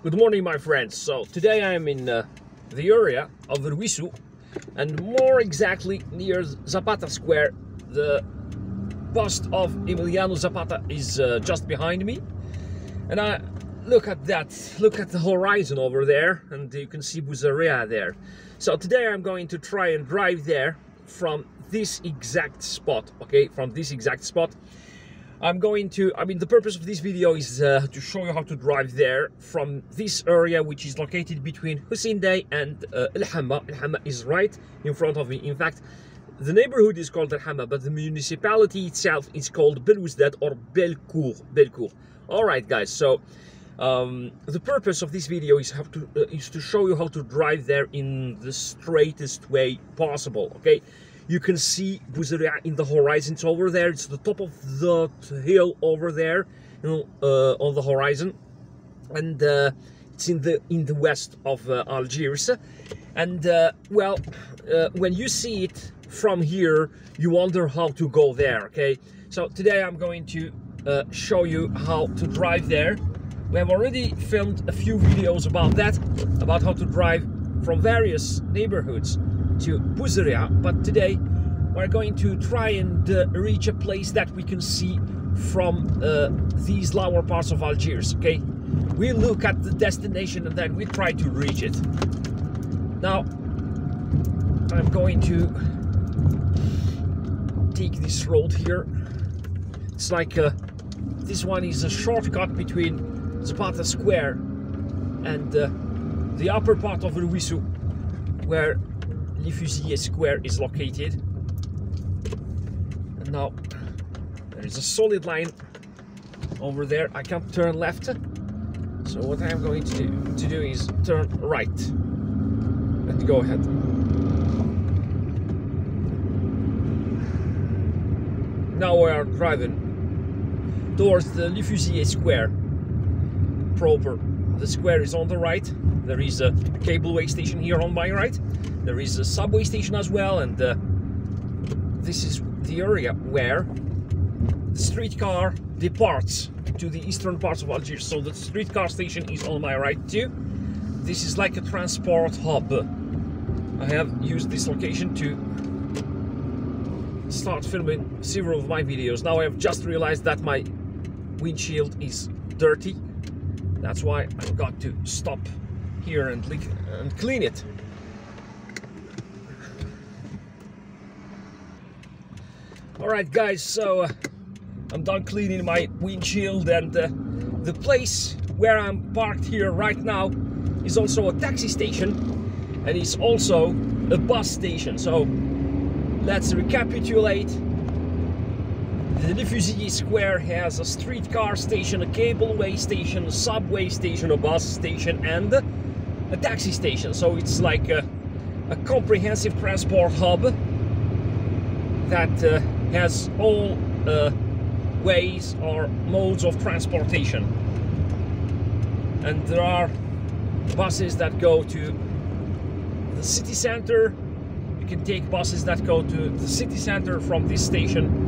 Good morning, my friends. So today I am in the area of Ruizu, and more exactly near Zapata Square. The bust of Emiliano Zapata is just behind me, and I look at the horizon over there, and you can see Bouzareah there. So today I'm going to try and drive there from this exact spot. Okay, from this exact spot. The purpose of this video is to show you how to drive there from this area, which is located between Hussein Dey and El Hamma. El Hamma is right in front of me. In fact, the neighborhood is called El Hamma, but the municipality itself is called Belouizdad or Belcourt. All right, guys. So the purpose of this video is to show you how to drive there in the straightest way possible. Okay. You can see Bouzareah in the horizon. It's over there. It's the top of the hill over there, on the horizon, and it's in the west of Algiers. And when you see it from here, you wonder how to go there. Okay, so today I'm going to show you how to drive there. We have already filmed a few videos about that, about how to drive from various neighborhoods to Bouzareah, but today we're going to try and reach a place that we can see from these lower parts of Algiers. Okay, we look at the destination and then we try to reach it. Now I'm going to take this road here. It's like this one is a shortcut between Zapata Square and the upper part of Ruizu, where Hussein Square is located. And now there is a solid line over there. I can't turn left, so what I am going to do is turn right and go ahead. Now we are driving towards the Hussein Square proper. The square is on the right. There is a cableway station here on my right. There is a subway station as well, and this is the area where the streetcar departs to the eastern parts of Algiers. So the streetcar station is on my right too. This is like a transport hub. I have used this location to start filming several of my videos. Now I have just realized that my windshield is dirty. That's why I've got to stop here and clean it. Alright guys, so I'm done cleaning my windshield, and the place where I'm parked here right now is also a taxi station, and it's also a bus station. So let's recapitulate. The Hussein Square has a streetcar station, a cableway station, a subway station, a bus station, and a taxi station. So it's like a comprehensive transport hub that has all ways or modes of transportation. And there are buses that go to the city center. You can take buses that go to the city center from this station.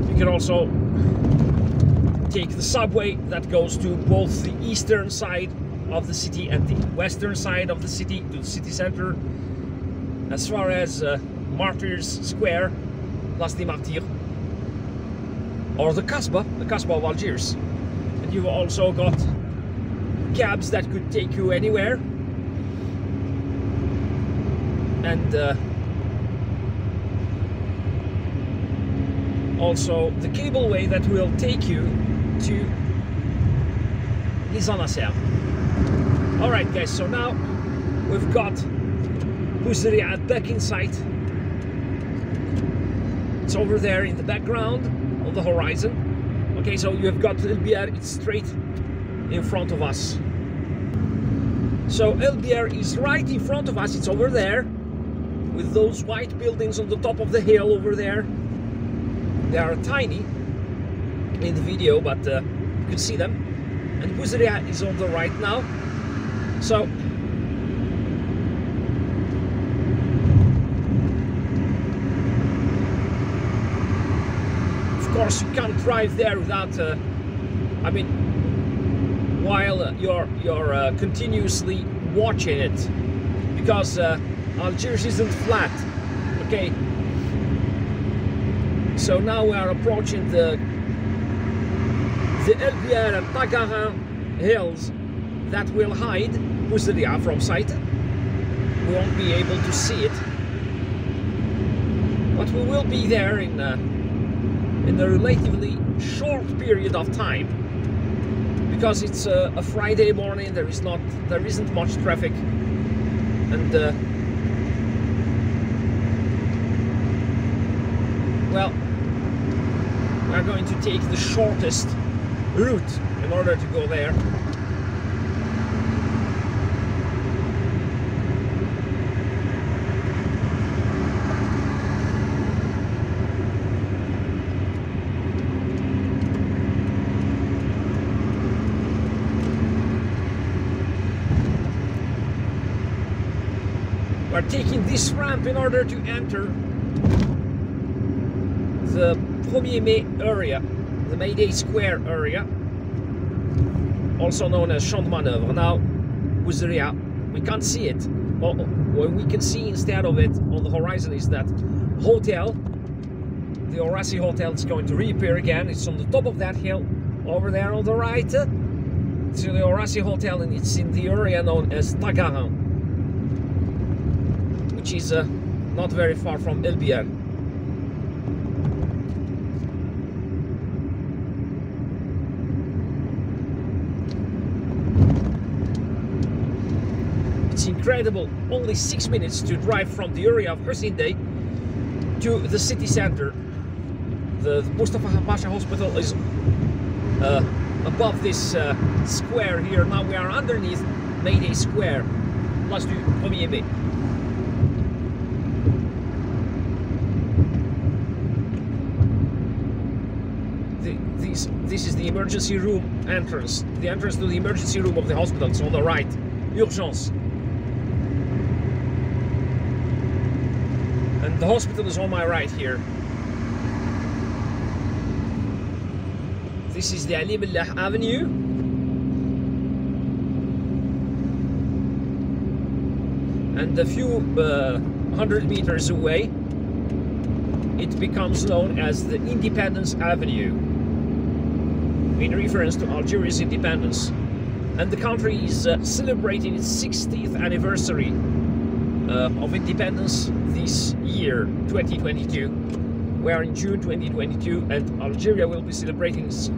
You can also take the subway that goes to both the eastern side of the city and the western side of the city, to the city center, as far as Martyrs Square, Place des Martyrs, or the Kasbah of Algiers. And you've also got cabs that could take you anywhere, and also the cableway that will take you to Les Anasers. Alright guys, so now we've got Bouzareah back in sight. It's over there in the background on the horizon. Okay, so you have got Biar, it's straight in front of us. So Biar is right in front of us, it's over there with those white buildings on the top of the hill over there. They are tiny in the video, but you can see them. And Bouzareah is on the right now. So of course you can't drive there without while you're continuously watching it, because Algiers isn't flat. Okay, so now we are approaching the El Biar and Tagarin hills that will hide Bouzareah from sight. We won't be able to see it, but we will be there in a relatively short period of time, because it's a Friday morning. There isn't much traffic, and well, we're going to take the shortest route in order to go there. We're taking this ramp in order to enter the 1er Mai area, the May Day Square area, also known as Champ de Manœuvre. Now, Bouzareah, we can't see it. What we can see instead of it on the horizon is that hotel, the Orasi Hotel, is going to reappear again. It's on the top of that hill, over there on the right. To the Orasi Hotel, and it's in the area known as Tagarin, which is not very far from El Biar. It's incredible, only 6 minutes to drive from the area of Hussein Dey to the city center. The Mustafa Pasha Hospital is above this square here. Now we are underneath May Day Square, Place du 1er Mai. This is the emergency room entrance, the entrance to the emergency room of the hospital. It's on the right, Urgence. And the hospital is on my right here. This is the Ali Billah Avenue. And a few 100 meters away, it becomes known as the Independence Avenue, in reference to Algeria's independence. And the country is celebrating its 60th anniversary of independence this year, 2022. We are in June 2022, and Algeria will be celebrating its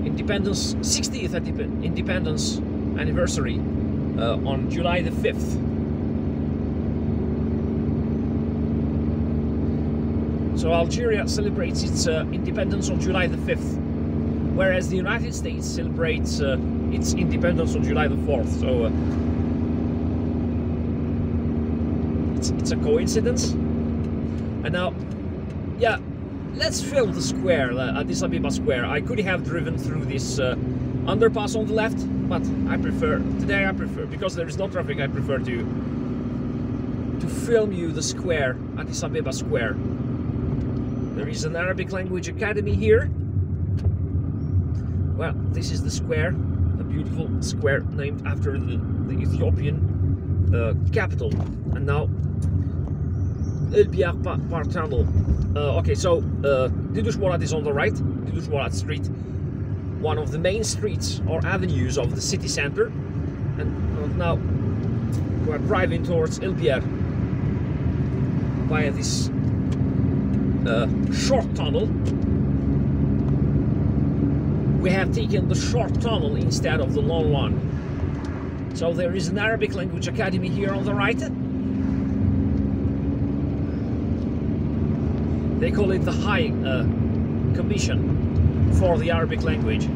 independence, 60th independence anniversary on July the 5th. So Algeria celebrates its independence on July the 5th, whereas the United States celebrates its independence on July the 4th. So it's a coincidence. And now, yeah, let's film the square, Addis Ababa Square. I could have driven through this underpass on the left, but today I prefer, because there is no traffic, I prefer to film you the square, Addis Ababa Square. There is an Arabic language academy here. Well, this is the square, a beautiful square named after the Ethiopian capital. And now, El Biar Park Tunnel. Okay, so Didouche Mourad is on the right, Didouche Mourad Street, one of the main streets or avenues of the city center. And now we're driving towards El Biar via this short tunnel. We have taken the short tunnel instead of the long one. So there is an Arabic language academy here on the right. They call it the High Commission for the Arabic language,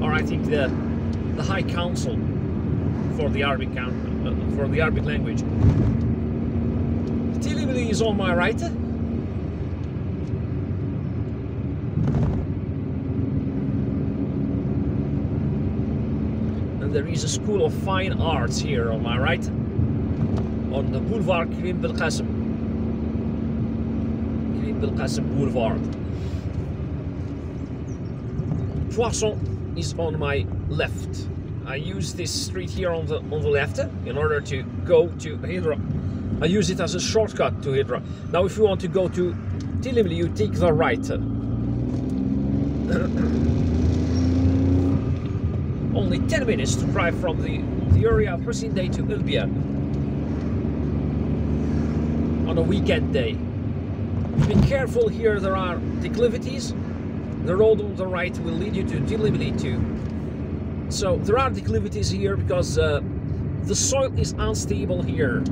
or I think the High Council for the Arabic language. Tilibili is on my right. There is a School of Fine Arts here on my right, on the Boulevard Karim Belkacem Boulevard. Poisson is on my left. I use this street here on the left in order to go to Hydra. I use it as a shortcut to Hydra. Now if you want to go to Tilimli, you take the right. Only 10 minutes to drive from the area of Hussein Dey to Biar on a weekend day. Be careful here, there are declivities. The road on the right will lead you to Tilimli too. So there are declivities here because the soil is unstable here.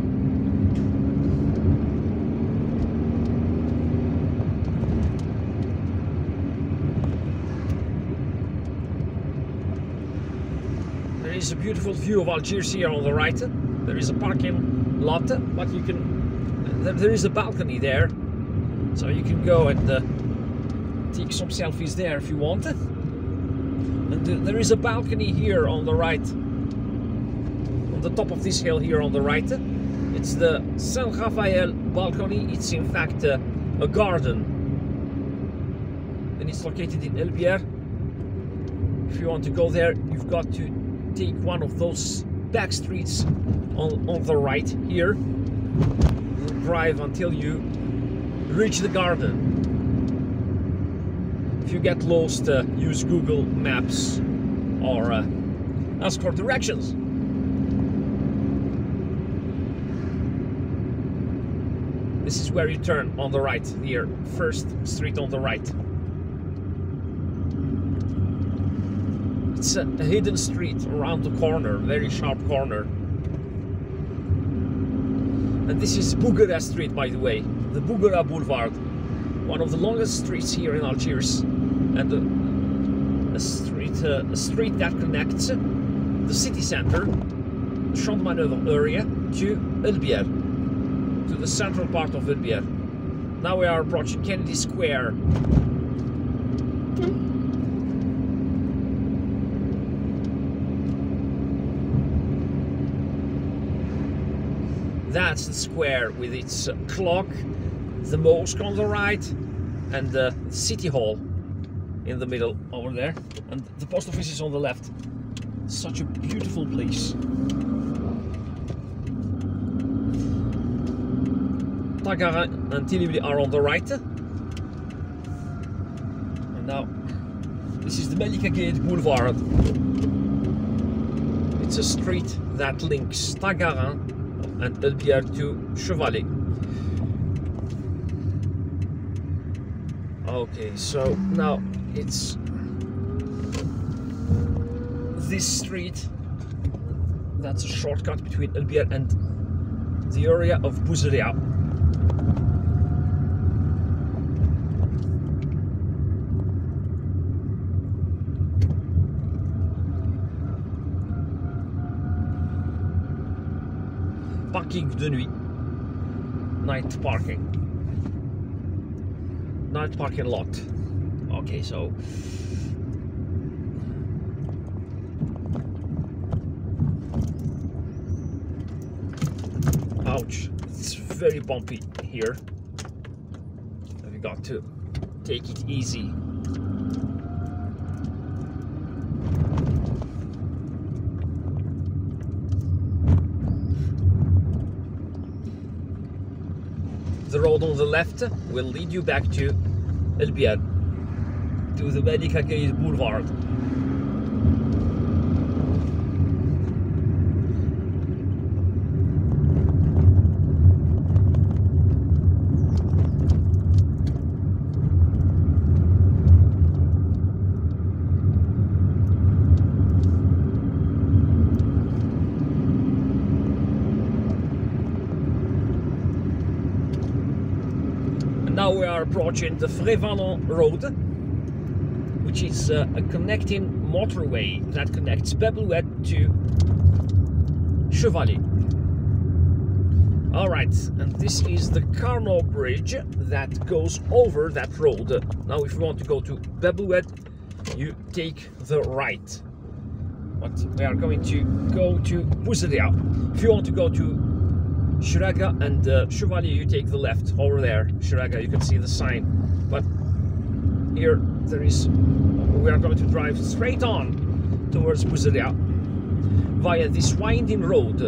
There is a beautiful view of Algiers here on the right. There is a parking lot, but you can. There is a balcony there, so you can go and take some selfies there if you want. And there is a balcony here on the right, on the top of this hill here on the right. It's the San Rafael balcony. It's in fact a garden, and it's located in Biar. If you want to go there, you've got to take one of those back streets on the right here. You'll drive until you reach the garden. If you get lost, use Google Maps or ask for directions. This is where you turn on the right here, first street on the right. It's a hidden street around the corner, very sharp corner. And this is Bouzareah Street, by the way, the Bouzareah Boulevard, one of the longest streets here in Algiers, and a street that connects the city center, Champ de Manœuvre area, to Biar, to the central part of Biar. Now we are approaching Kennedy Square. That's the square with its clock, the mosque on the right, and the city hall in the middle over there. And the post office is on the left. Such a beautiful place. Tagara and Tilimli are on the right. And now, this is the Malika Gate Boulevard. It's a street that links Tagara and Biar to Chevalet. Okay, so now it's this street that's a shortcut between Biar and the area of Bouzareah. Parking de nuit, night parking lot. Okay, so ouch, it's very bumpy here. We got to take it easy. The road on the left will lead you back to Biar, to the Malika Gate Boulevard. Now we are approaching the Frévalon Road, which is a connecting motorway that connects Belouizdad to Chevalet. Alright, and this is the Carnot Bridge that goes over that road. Now if you want to go to Belouizdad, you take the right. But we are going to go to Bouzareah. If you want to go to Shiraga and Chevalet, you take the left over there. Shiraga, you can see the sign. But here we are going to drive straight on towards Bouzareah via this winding road.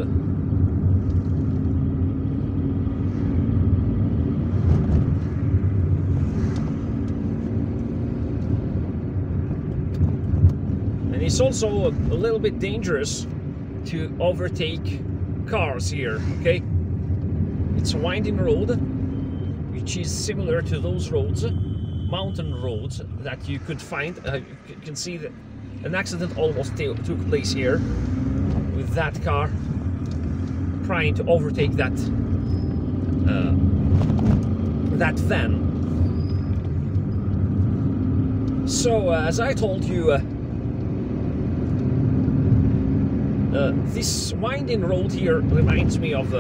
And it's also a little bit dangerous to overtake cars here, okay? It's a winding road, which is similar to those roads, mountain roads, that you could find. You can see that an accident almost took place here with that car trying to overtake that that van. So as I told you, this winding road here reminds me of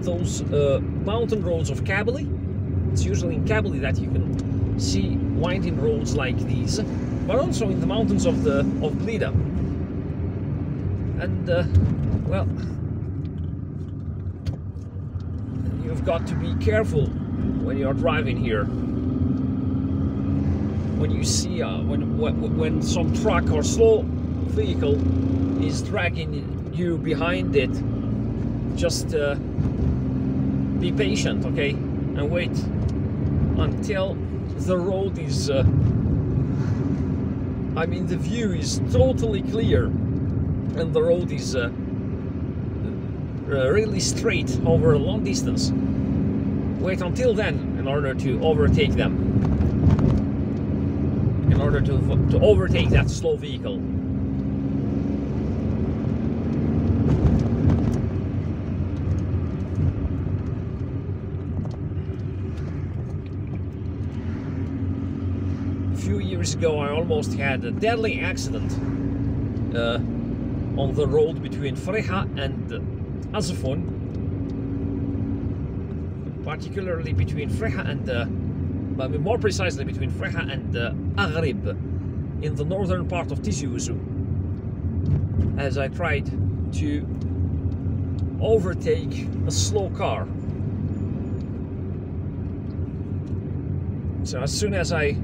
those mountain roads of Kabylie. It's usually in Kabylie that you can see winding roads like these, but also in the mountains of Blida. And well, you've got to be careful when you're driving here. When you see when some truck or slow vehicle is dragging you behind it, just be patient, okay, and wait until the road is I mean the view is totally clear and the road is really straight over a long distance. Wait until then in order to overtake them, in order to overtake that slow vehicle. A few years ago I almost had a deadly accident on the road between Freha and Azafon, particularly between Freha and but more precisely between Freha and Aghrib in the northern part of Tizi Ouzou, as I tried to overtake a slow car. So as soon as I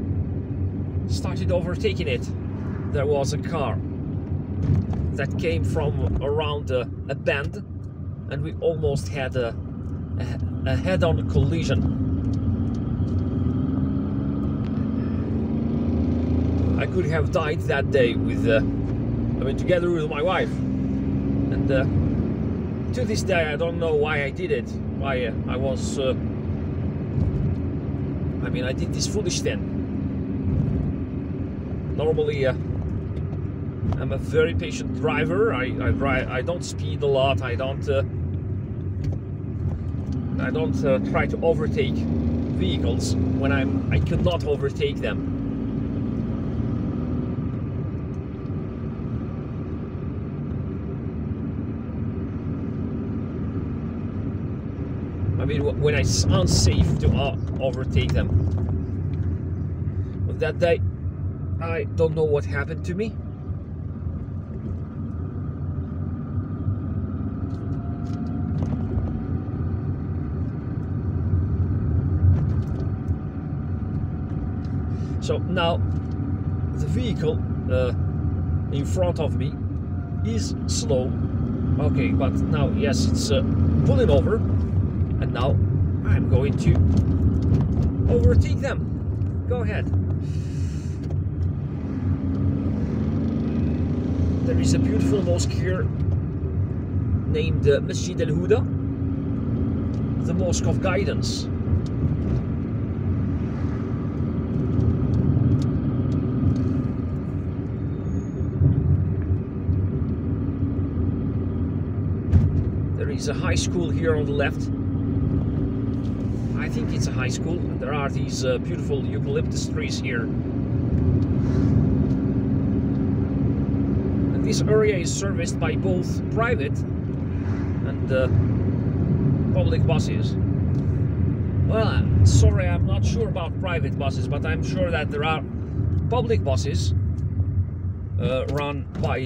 started overtaking it, there was a car that came from around a bend, and we almost had a head-on collision. I could have died that day with, I mean, together with my wife. And to this day, I don't know why I did it. Why I was, I mean, I did this foolish thing. Normally, I'm a very patient driver. I don't speed a lot. I don't try to overtake vehicles when I cannot overtake them. I mean, when it's unsafe to overtake them. But that day, I don't know what happened to me. So now the vehicle in front of me is slow. Okay, but now yes, it's pulling over, and now I'm going to overtake them. Go ahead. There is a beautiful mosque here named Masjid al-Huda, the Mosque of Guidance. There is a high school here on the left. I think it's a high school, and there are these beautiful eucalyptus trees here. And this area is serviced by both private and public buses. Well, sorry, I'm not sure about private buses, but I'm sure that there are public buses run by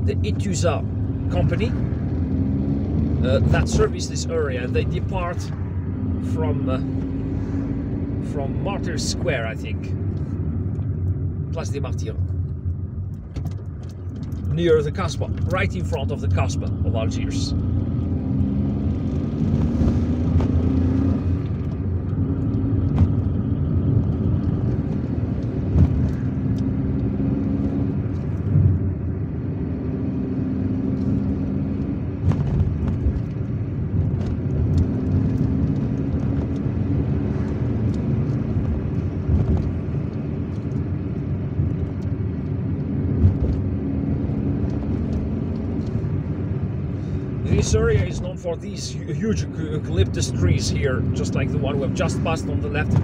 the Ituza company that service this area. They depart from Martyrs Square, I think. Place des Martyrs. Near the Kasbah, right in front of the Kasbah of Algiers. This area is known for these huge eucalyptus trees here, just like the one we have just passed on the left.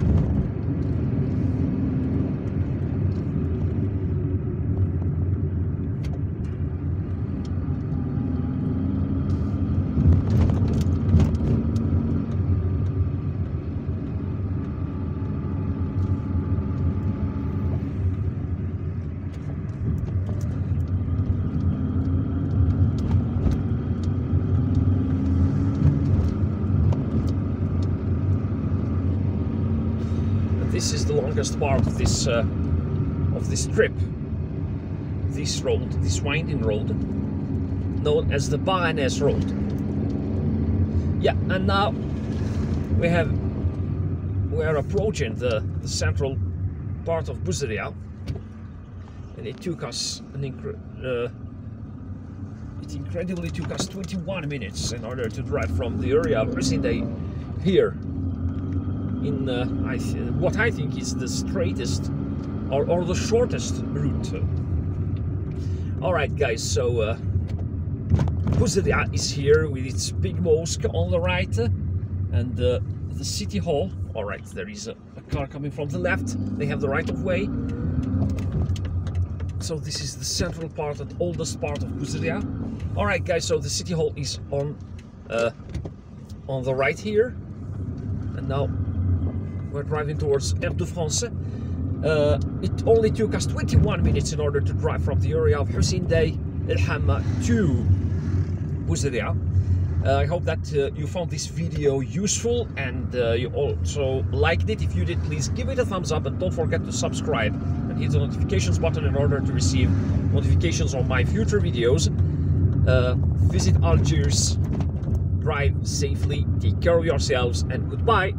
This is the longest part of this trip. This road, this winding road, known as the Baranes Road. Yeah, and now we are approaching the central part of Bouzareah, and it took us it incredibly took us 21 minutes in order to drive from the area of Hussein Dey here. In what I think is the straightest or the shortest route. Alright guys, so Bouzareah is here with its big mosque on the right and the city hall. Alright, there is a car coming from the left, they have the right of way. So this is the central part and oldest part of Bouzareah. Alright guys, so the city hall is on the right here, and now we're driving towards Air de France. It only took us 21 minutes in order to drive from the area of Hussein Dey El Hamma to Bouzareah. I hope that you found this video useful and you also liked it. If you did, please give it a thumbs up and don't forget to subscribe and hit the notifications button in order to receive notifications on my future videos. Visit Algiers, drive safely, take care of yourselves, and goodbye.